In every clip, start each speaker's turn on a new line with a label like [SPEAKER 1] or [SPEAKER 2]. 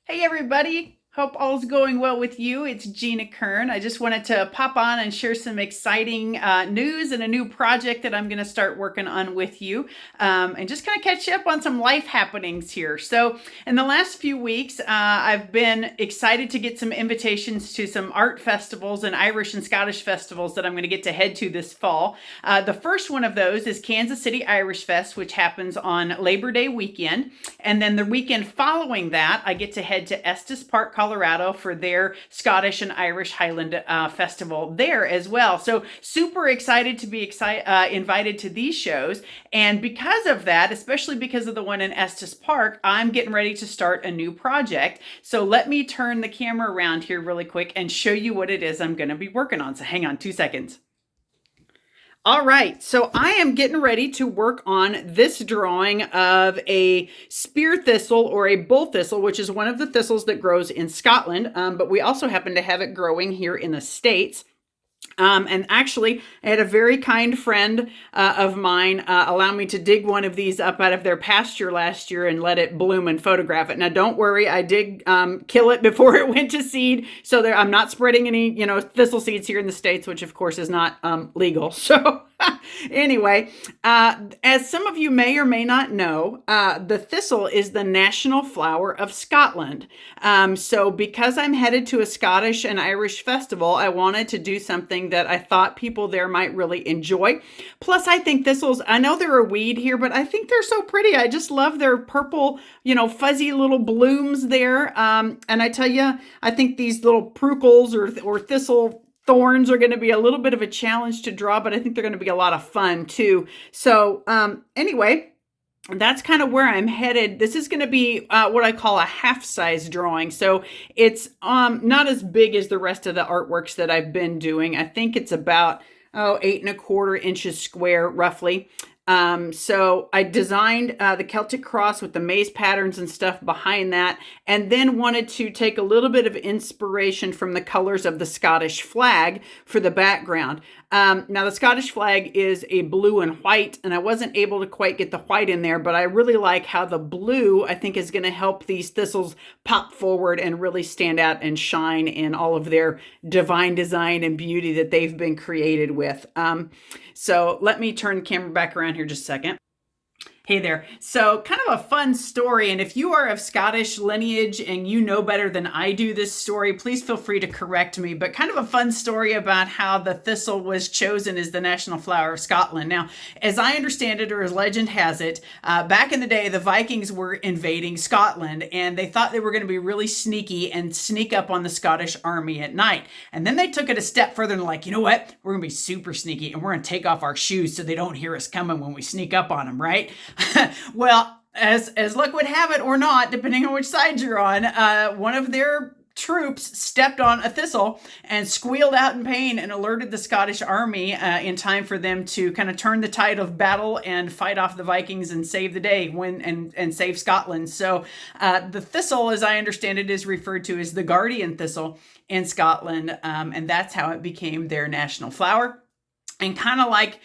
[SPEAKER 1] Hey everybody, hope all's going well with you. It's Gina Kern. I just wanted to pop on and share some exciting news and a new project that I'm going to start working on with you, and just kind of catch you up on some life happenings here. So in the last few weeks, I've been excited to get some invitations to some art festivals and Irish and Scottish festivals that I'm going to get to head to this fall. The first one of those is Kansas City Irish Fest, which happens on Labor Day weekend. And then the weekend following that, I get to head to Estes Park, Colorado for their Scottish and Irish Highland Festival there as well. So super excited to be invited to these shows. And because of that, especially because of the one in Estes Park, I'm getting ready to start a new project. So let me turn the camera around here really quick and show you what it is I'm going to be working on. So hang on 2 seconds. All right, so I am getting ready to work on this drawing of a spear thistle or a bull thistle, which is one of the thistles that grows in Scotland, but we also happen to have it growing here in the States. And actually, I had a very kind friend of mine allow me to dig one of these up out of their pasture last year and let it bloom and photograph it. Now, don't worry, I did kill it before it went to seed, so I'm not spreading any, thistle seeds here in the States, which of course is not legal. So anyway, as some of you may or may not know, the thistle is the national flower of Scotland. So because I'm headed to a Scottish and Irish festival, I wanted to do something that I thought people there might really enjoy. Plus, I think thistles, I know they're a weed here, but I think they're so pretty. I just love their purple, fuzzy little blooms there. And I tell you, I think these little prucles or thistle thorns are going to be a little bit of a challenge to draw, but I think they're going to be a lot of fun too. So anyway, that's kind of where I'm headed. This is going to be what I call a half-size drawing. So it's not as big as the rest of the artworks that I've been doing. I think it's about 8¼ inches square, roughly. So I designed the Celtic cross with the maze patterns and stuff behind that, and then wanted to take a little bit of inspiration from the colors of the Scottish flag for the background. Now the Scottish flag is a blue and white, and I wasn't able to quite get the white in there, but I really like how the blue, I think, is going to help these thistles pop forward and really stand out and shine in all of their divine design and beauty that they've been created with. So let me turn the camera back around here just a second. Hey there. So kind of a fun story. And if you are of Scottish lineage and you know better than I do this story, please feel free to correct me. But kind of a fun story about how the thistle was chosen as the national flower of Scotland. Now, as I understand it, or as legend has it, back in the day, the Vikings were invading Scotland and they thought they were going to be really sneaky and sneak up on the Scottish army at night. And then they took it a step further and like, you know what? We're going to be super sneaky and we're going to take off our shoes so they don't hear us coming when we sneak up on them, right? Well, as luck would have it or not, depending on which side you're on, one of their troops stepped on a thistle and squealed out in pain and alerted the Scottish army in time for them to kind of turn the tide of battle and fight off the Vikings and save the day and save Scotland. So the thistle, as I understand it, is referred to as the guardian thistle in Scotland, and that's how it became their national flower. And kind of like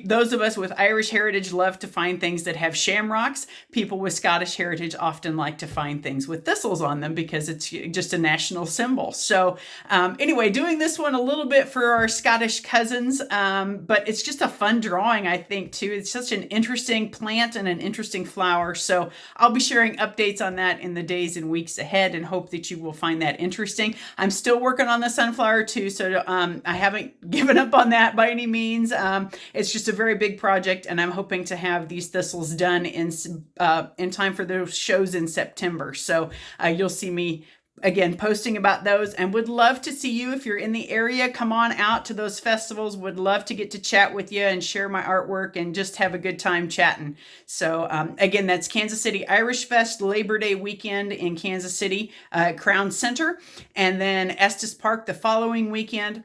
[SPEAKER 1] those of us with Irish heritage love to find things that have shamrocks, people with Scottish heritage often like to find things with thistles on them because it's just a national symbol. So anyway, doing this one a little bit for our Scottish cousins, but it's just a fun drawing, I think, too. It's such an interesting plant and an interesting flower. So I'll be sharing updates on that in the days and weeks ahead and hope that you will find that interesting. I'm still working on the sunflower too, so I haven't given up on that by any means. It's just a very big project, and I'm hoping to have these thistles done in time for those shows in September. So you'll see me again posting about those, and would love to see you if you're in the area. Come on out to those festivals. Would love to get to chat with you and share my artwork and just have a good time chatting. So again, that's Kansas City Irish Fest, Labor Day weekend in Kansas City, Crown Center, and then Estes Park the following weekend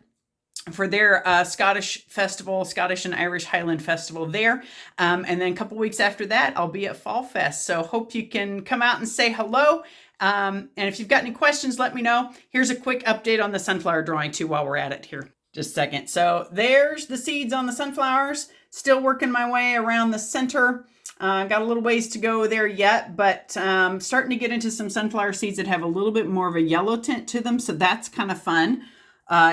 [SPEAKER 1] for their Scottish festival, Scottish and Irish Highland Festival there. And then a couple weeks after that, I'll be at Fall Fest. So hope you can come out and say hello. And if you've got any questions, let me know. Here's a quick update on the sunflower drawing too while we're at it here. Just a second. So there's the seeds on the sunflowers. Still working my way around the center. Got a little ways to go there yet, but starting to get into some sunflower seeds that have a little bit more of a yellow tint to them, so that's kind of fun.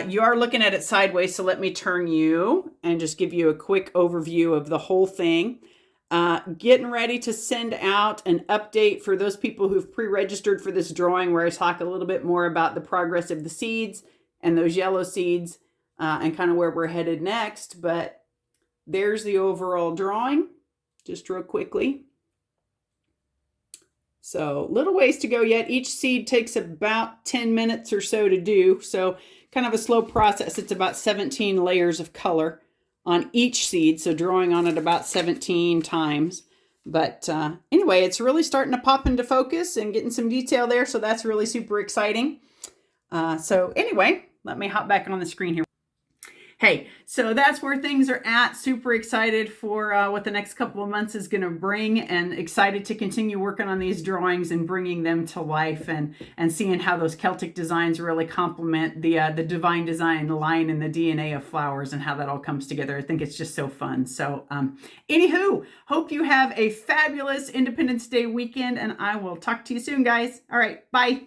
[SPEAKER 1] You are looking at it sideways, so let me turn you and just give you a quick overview of the whole thing. Getting ready to send out an update for those people who've pre-registered for this drawing, where I talk a little bit more about the progress of the seeds and those yellow seeds and kind of where we're headed next. But there's the overall drawing, just real quickly. So little ways to go yet. Each seed takes about 10 minutes or so to do. So kind of a slow process. It's about 17 layers of color on each seed. So drawing on it about 17 times. But anyway, it's really starting to pop into focus and getting some detail there. So that's really super exciting. So anyway, let me hop back on the screen here. Hey, so that's where things are at. Super excited for what the next couple of months is going to bring, and excited to continue working on these drawings and bringing them to life, and seeing how those Celtic designs really complement the divine design line and the DNA of flowers, and how that all comes together. I think it's just so fun. So anywho, hope you have a fabulous Independence Day weekend, and I will talk to you soon, guys. All right, bye.